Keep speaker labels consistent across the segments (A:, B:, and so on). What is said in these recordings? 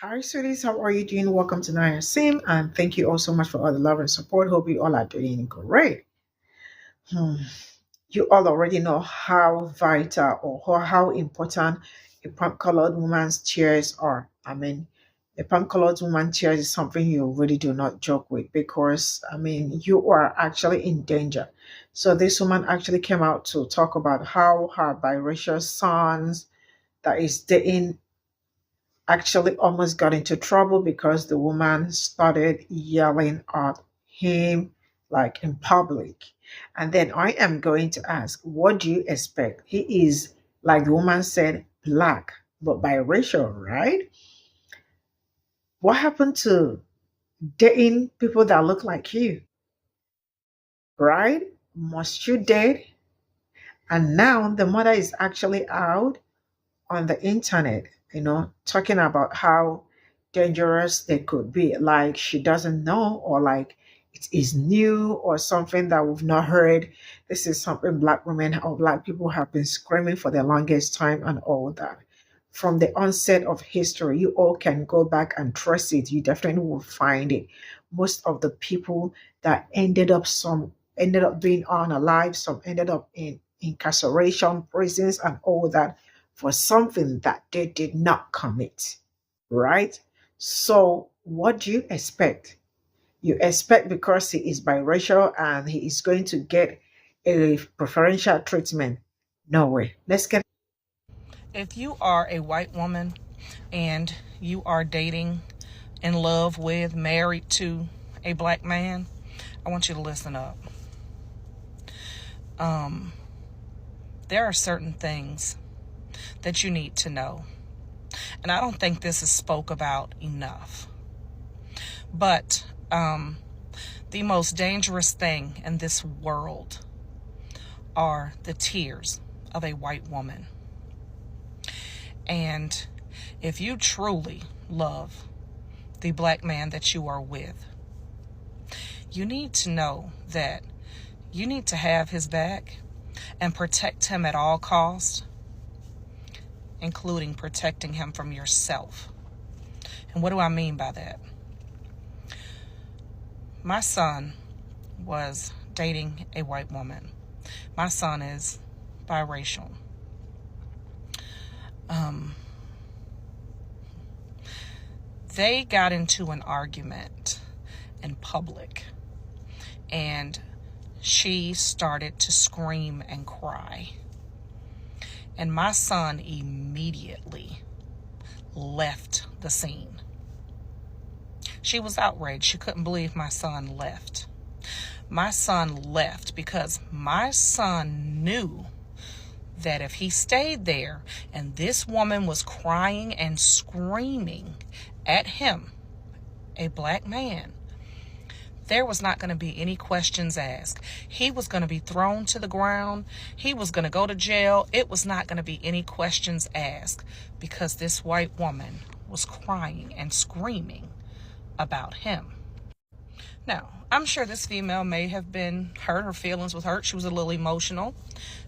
A: Hi, sweeties. How are you doing? Welcome to Naya Sim, and thank you all so much for all the love and support. Hope you all are doing great. Hmm. You all already know how vital or how important a palm-colored woman's tears are. I mean, a palm-colored woman's tears is something you really do not joke with because, you are actually in danger. So this woman actually came out to talk about how her biracial sons that is dating actually almost got into trouble because the woman started yelling at him like in public. And then I am going to ask, what do you expect? He is, like the woman said, black, but biracial, right? What happened to dating people that look like you, right? Must you date? And now the mother is actually out on the internet, talking about how dangerous they could be. Like she doesn't know, or like it is new, or something that we've not heard. This is something Black women or Black people have been screaming for the longest time, and all that. From the onset of history, you all can go back and trace it. You definitely will find it. Most of the people that ended up being unalive, some ended up in incarceration, prisons, and all that for something that they did not commit, right? So, what do you expect? You expect because he is biracial and he is going to get a preferential treatment. No way. Let's get.
B: If you are a white woman and you are dating, in love with, married to a black man, I want you to listen up. There are certain things that you need to know. And I don't think this is spoke about enough. But the most dangerous thing in this world are the tears of a white woman. And if you truly love the black man that you are with, you need to know that you need to have his back and protect him at all costs, including protecting him from yourself. And what do I mean by that? My son was dating a white woman. My son is biracial. They got into an argument in public, and she started to scream and cry. And my son immediately left the scene. She was outraged. She couldn't believe my son left. My son left because my son knew that if he stayed there and this woman was crying and screaming at him, a black man, there was not going to be any questions asked. He was going to be thrown to the ground. He was going to go to jail. It was not going to be any questions asked because this white woman was crying and screaming about him. Now, I'm sure this female may have been hurt. Her feelings was hurt. She was a little emotional.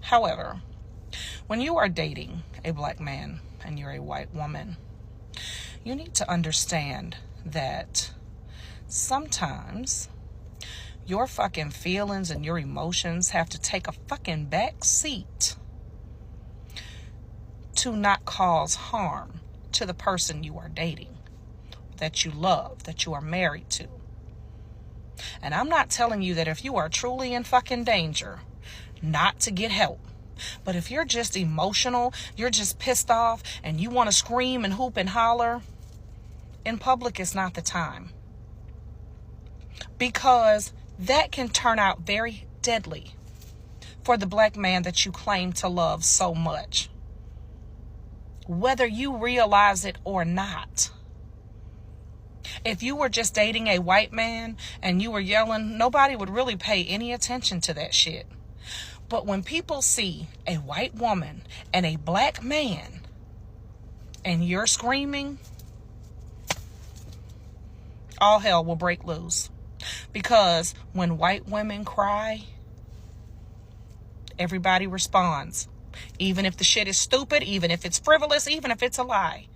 B: However, when you are dating a black man and you're a white woman, you need to understand that sometimes your fucking feelings and your emotions have to take a fucking back seat to not cause harm to the person you are dating, that you love, that you are married to. And I'm not telling you that if you are truly in fucking danger, not to get help. But if you're just emotional, you're just pissed off, and you want to scream and hoop and holler, in public is not the time. Because that can turn out very deadly for the black man that you claim to love so much, whether you realize it or not. If you were just dating a white man and you were yelling, nobody would really pay any attention to that shit. But when people see a white woman and a black man and you're screaming, all hell will break loose. Because when white women cry, everybody responds. Even if the shit is stupid, even if it's frivolous, even if it's a lie.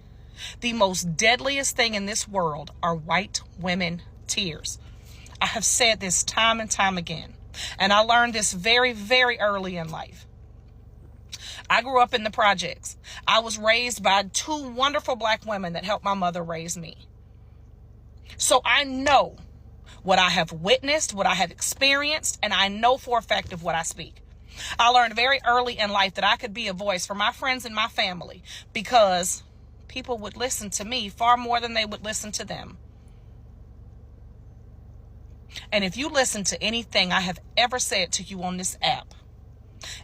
B: The most deadliest thing in this world are white women tears. I have said this time and time again, and I learned this very, very early in life. I grew up in the projects. I was raised by two wonderful black women that helped my mother raise me. So I know what I have witnessed, what I have experienced, and I know for a fact of what I speak. I learned very early in life that I could be a voice for my friends and my family because people would listen to me far more than they would listen to them. And if you listen to anything I have ever said to you on this app,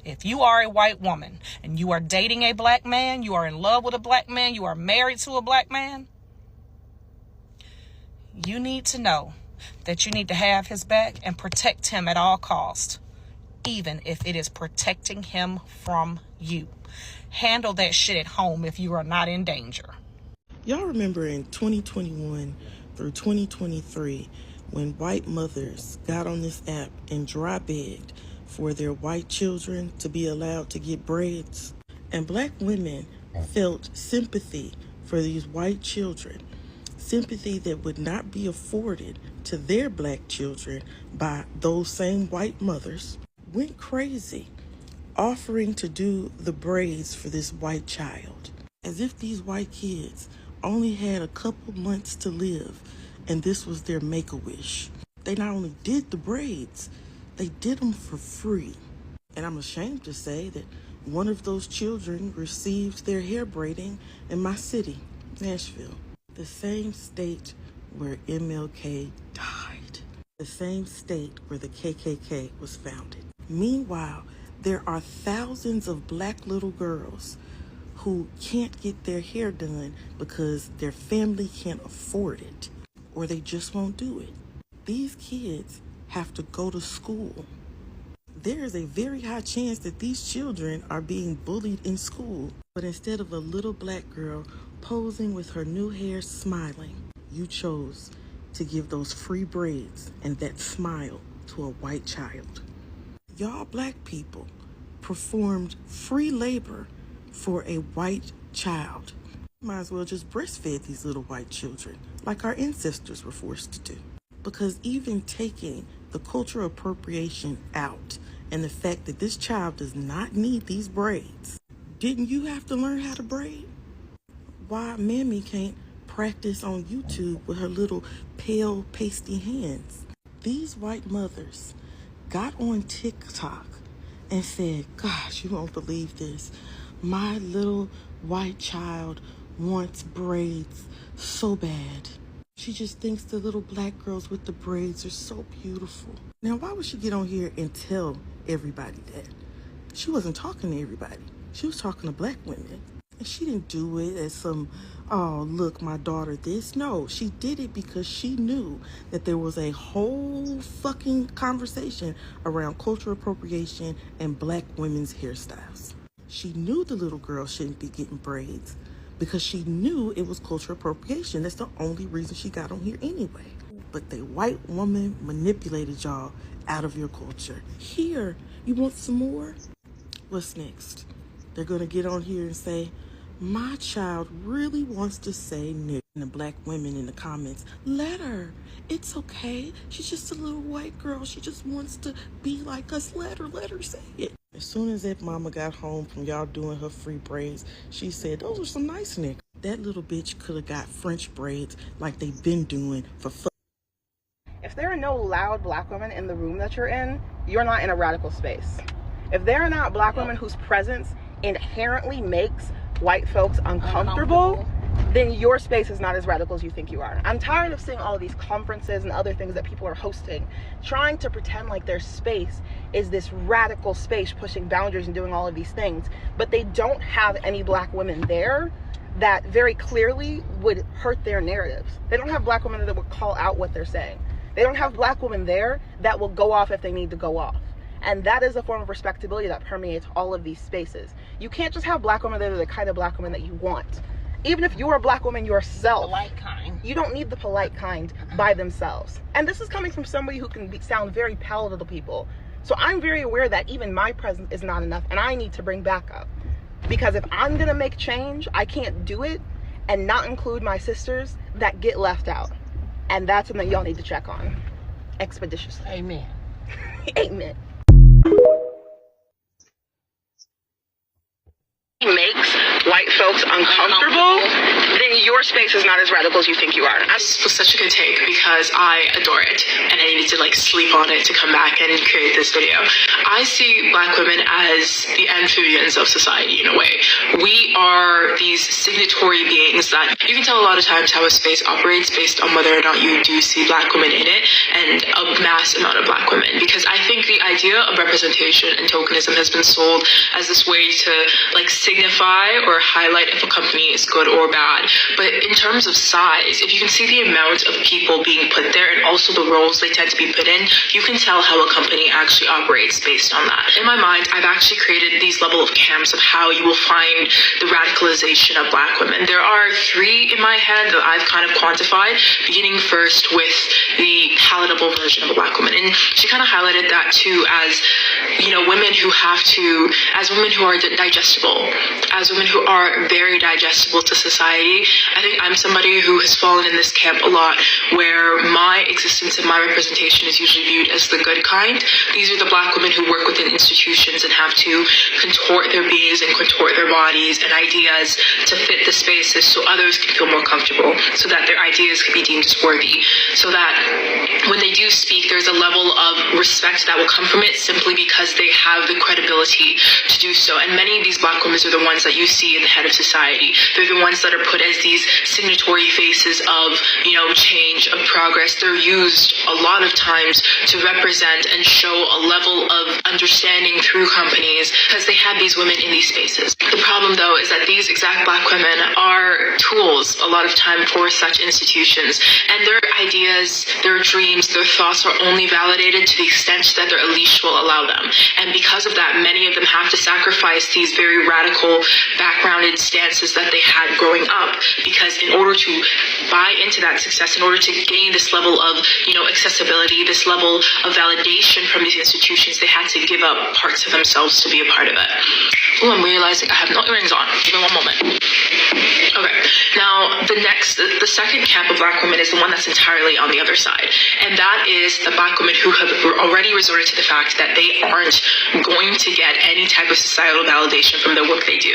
B: if you are a white woman and you are dating a black man, you are in love with a black man, you are married to a black man, you need to know that you need to have his back and protect him at all costs, even if it is protecting him from you. Handle that shit at home if you are not in danger.
C: Y'all remember in 2021 through 2023 when white mothers got on this app and dry begged for their white children to be allowed to get braids? And black women felt sympathy for these white children, sympathy that would not be afforded to their black children by those same white mothers, went crazy offering to do the braids for this white child, as if these white kids only had a couple months to live and this was their make-a-wish. They not only did the braids, they did them for free. And I'm ashamed to say that one of those children received their hair braiding in my city, Nashville, the same state where MLK died, the same state where the KKK was founded. Meanwhile, there are thousands of black little girls who can't get their hair done because their family can't afford it, or they just won't do it. These kids have to go to school. There is a very high chance that these children are being bullied in school. But instead of a little black girl posing with her new hair smiling, you chose to give those free braids and that smile to a white child. Y'all black people performed free labor for a white child. Might as well just breastfeed these little white children like our ancestors were forced to do. Because even taking the cultural appropriation out and the fact that this child does not need these braids, didn't you have to learn how to braid? Why Mammy can't practice on YouTube with her little pale, pasty hands? These white mothers got on TikTok and said, gosh, you won't believe this. My little white child wants braids so bad. She just thinks the little black girls with the braids are so beautiful. Now, why would she get on here and tell everybody that? She wasn't talking to everybody. She was talking to black women. And she didn't do it as some, oh, look, my daughter this. No, she did it because she knew that there was a whole fucking conversation around cultural appropriation and black women's hairstyles. She knew the little girl shouldn't be getting braids because she knew it was cultural appropriation. That's the only reason she got on here anyway. But the white woman manipulated y'all out of your culture. Here, you want some more? What's next? They're going to get on here and say, my child really wants to say nigger. And the black women in the comments, let her. It's okay. She's just a little white girl. She just wants to be like us. Let her say it. As soon as that mama got home from y'all doing her free braids, she said, those are some nice niggas. That little bitch could have got French braids like they've been doing for fun.
D: If there are no loud black women in the room that you're not in a radical space. If there are not black women whose presence inherently makes white folks uncomfortable, then your space is not as radical as you think you are. I'm tired of seeing all of these conferences and other things that people are hosting, trying to pretend like their space is this radical space pushing boundaries and doing all of these things, but they don't have any black women there that very clearly would hurt their narratives. They don't have black women that would call out what they're saying. They don't have black women there that will go off if they need to go off. And that is a form of respectability that permeates all of these spaces. You can't just have black women that are the kind of black women that you want. Even if you're a black woman yourself,
B: Polite kind.
D: you don't need the polite kind by themselves. And this is coming from somebody who can sound very palatable to people. So I'm very aware that even my presence is not enough and I need to bring backup. Because if I'm gonna make change, I can't do it and not include my sisters that get left out. And that's something y'all need to check on expeditiously.
E: Amen.
D: Amen. Makes white folks uncomfortable, then your space is not as radical as you think you are.
F: This was such a good take because I adore it and I needed to sleep on it to come back and create this video. I see Black women as the amphibians of society in a way. We are these signatory beings that you can tell a lot of times how a space operates based on whether or not you do see Black women in it and a mass amount of Black women, because I think the idea of representation and tokenism has been sold as this way to signify or highlight if a company is good or bad. But in terms of size, if you can see the amount of people being put there and also the roles they tend to be put in, you can tell how a company actually operates based on that. In my mind, I've actually created these level of camps of how you will find the radicalization of Black women. There are 3 in my head that I've kind of quantified, beginning first with the palatable version of a Black woman. And she kind of highlighted that too as, women who are digestible, as women who are very digestible to society. I think I'm somebody who has fallen in this camp a lot, where my existence and my representation is usually viewed as the good kind. These are the Black women who work within institutions and have to contort their beings and contort their bodies and ideas to fit the spaces so others can feel more comfortable, so that their ideas can be deemed as worthy, so that when they do speak, there's a level of respect that will come from it simply because they have the credibility to do so. And many of these Black women are the ones that you see in the head of society. They're the ones that are put as these signatory faces of, change, of progress. They're used a lot of times to represent and show a level of understanding through companies because they have these women in these spaces. The problem, though, is that these exact Black women are tools a lot of time for such institutions, and their ideas, their dreams, their thoughts are only validated to the extent that their leash will allow them. And because of that, many of them have to sacrifice these very radical backgrounded stances that they had growing up, because in order to buy into that success, in order to gain this level of accessibility, this level of validation from these institutions, they had to give up parts of themselves to be a part of it. Oh, I'm realizing I have no earrings on. Give me one moment. Okay, now the second camp of Black women is the one that's entirely on the other side, and that is the Black women who have already resorted to the fact that they aren't going to get any type of societal validation from the work they do.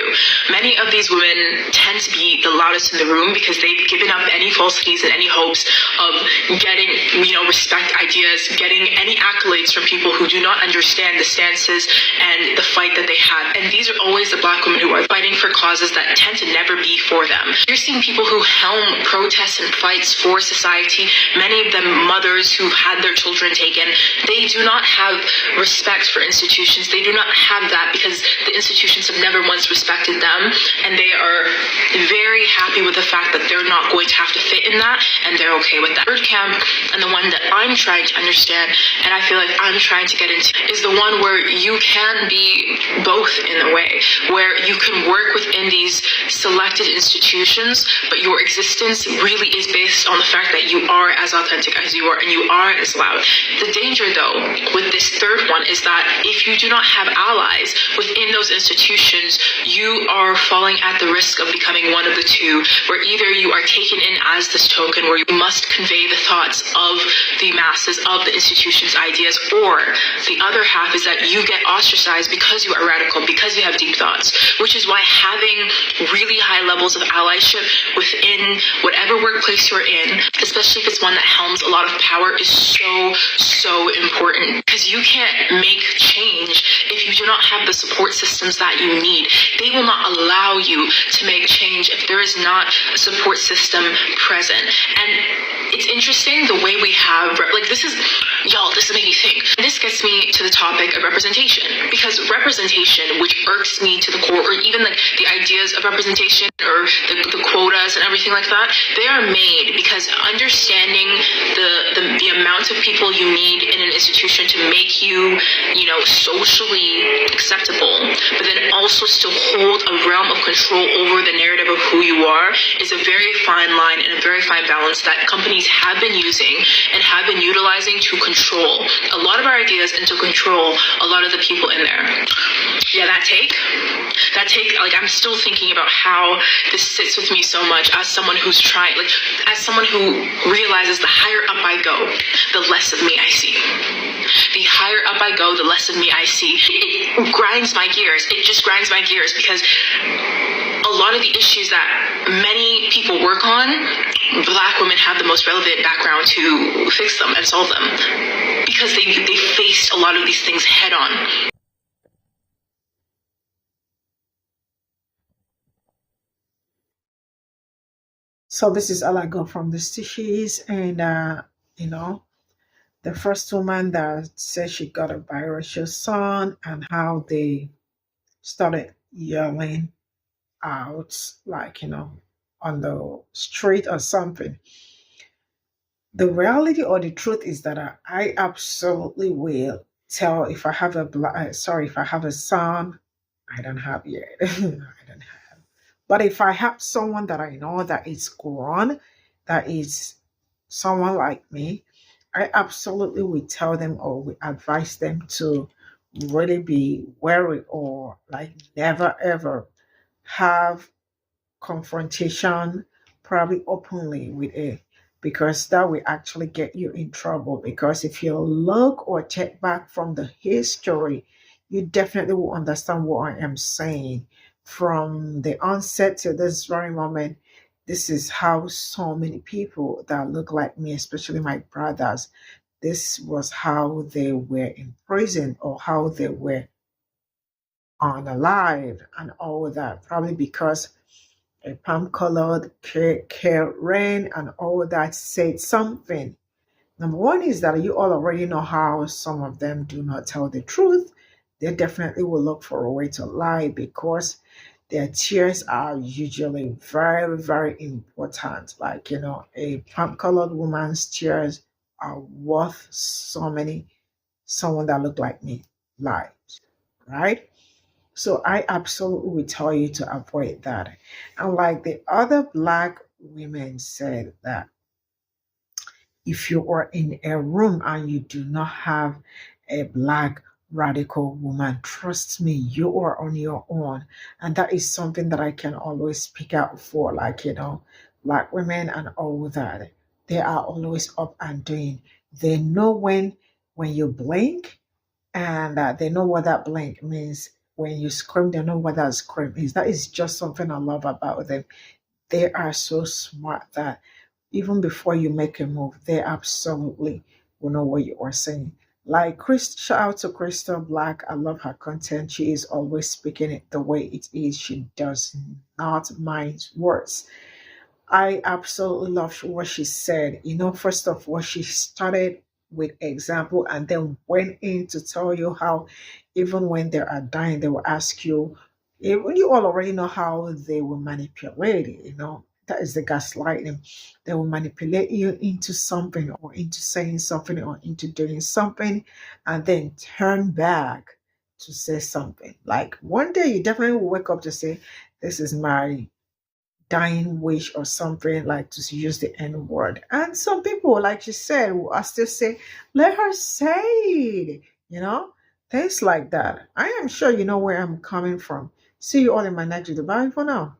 F: Many of these women tend to be the loudest in the room because they've given up any falsities and any hopes of getting, respect, ideas, getting any accolades from people who do not understand the stances and the fight that they have. And these are always the Black women who are fighting for causes that tend to never be for them. You're seeing people who helm protests and fights for society, many of them mothers who've had their children taken. They do not have respect for institutions. They do not have that because the institutions have never once respected them, and they are very happy with the fact that they're not going to have to fit in that, and they're okay with that. Third camp, and the one that I'm trying to understand, and I feel like I'm trying to get into, is the one where you can be both in a way, where you can work within these selected institutions, but your existence really is based on the fact that you are as authentic as you are, and you are as loud. The danger, though, with this third one is that if you do not have allies within those institutions, you are falling at the risk of becoming one of the two, where either you are taken in as this token where you must convey the thoughts of the masses, of the institution's ideas, or the other half is that you get ostracized because you are radical, because you have deep thoughts, which is why having really high levels of allyship within whatever workplace you're in, especially if it's one that helms a lot of power, is so important, because you can't make change if you do not have the support systems that you need. They will not allow you to make change if there is not a support system present. And it's interesting the way we have, this is making me think. This gets me to the topic of representation, because representation, which irks me to the core, or even the ideas of representation or the quotas and everything like that, they are made because understanding the amount of people you need in an institution to make you, socially acceptable, but then also still hold a realm of control over the narrative of who you are is a very fine line and a very fine balance that companies have been using and have been utilizing to control a lot of our ideas and to control a lot of the people in there. Yeah, that take, like, I'm still thinking about how this sits with me so much as someone who's trying, like, as someone who realizes the higher up I go, the less of me I see. The higher up I go, the less of me I see. It grinds my gears. It just grinds my gears because a lot of the issues that many people work on, Black women have the most relevant background to fix them and solve them because they faced a lot of these things head on.
A: So this is all I got from the stitches, and the first woman that said she got a biracial son and how they started yelling out, like, on the street or something. The reality or the truth is that I absolutely will tell if I have if I have a son. I don't have yet. I don't have. But if I have someone that I know that is grown, that is someone like me, I absolutely will tell them or will advise them to really be wary or like never ever have confrontation, probably openly with it, because that will actually get you in trouble. Because if you look or check back from the history, you definitely will understand what I am saying. From the onset to this very moment, this is how so many people that look like me, especially my brothers, this was how they were in prison or how they were unalive and all that, probably because a palm colored rain and all that said something. Number one is that you all already know how some of them do not tell the truth. They definitely will look for a way to lie because their tears are usually very, very important. Like, a palm colored woman's tears are worth so many, someone that look like me lives, right? So I absolutely would tell you to avoid that. And like the other Black women said, that if you are in a room and you do not have a Black radical woman, trust me, you are on your own. And that is something that I can always speak out for, like, Black women and all that. They are always up and doing. They know when you blink, and they know what that blink means. When you scream, they know what that scream is. That is just something I love about them. They are so smart that even before you make a move, they absolutely will know what you are saying. Like shout out to Crystal Black. I love her content. She is always speaking it the way it is. She does not mind words. I absolutely love what she said. First of all, she started with example and then went in to tell you how even when they are dying, they will ask you, you all already know how they will manipulate it. That is the gaslighting. They will manipulate you into something or into saying something or into doing something and then turn back to say something. Like one day you definitely will wake up to say, this is my dying wish or something, like to use the N word. And some people, like you said, will still say, let her say it, things like that. I am sure you know where I'm coming from. See you all in my next video. Bye for now.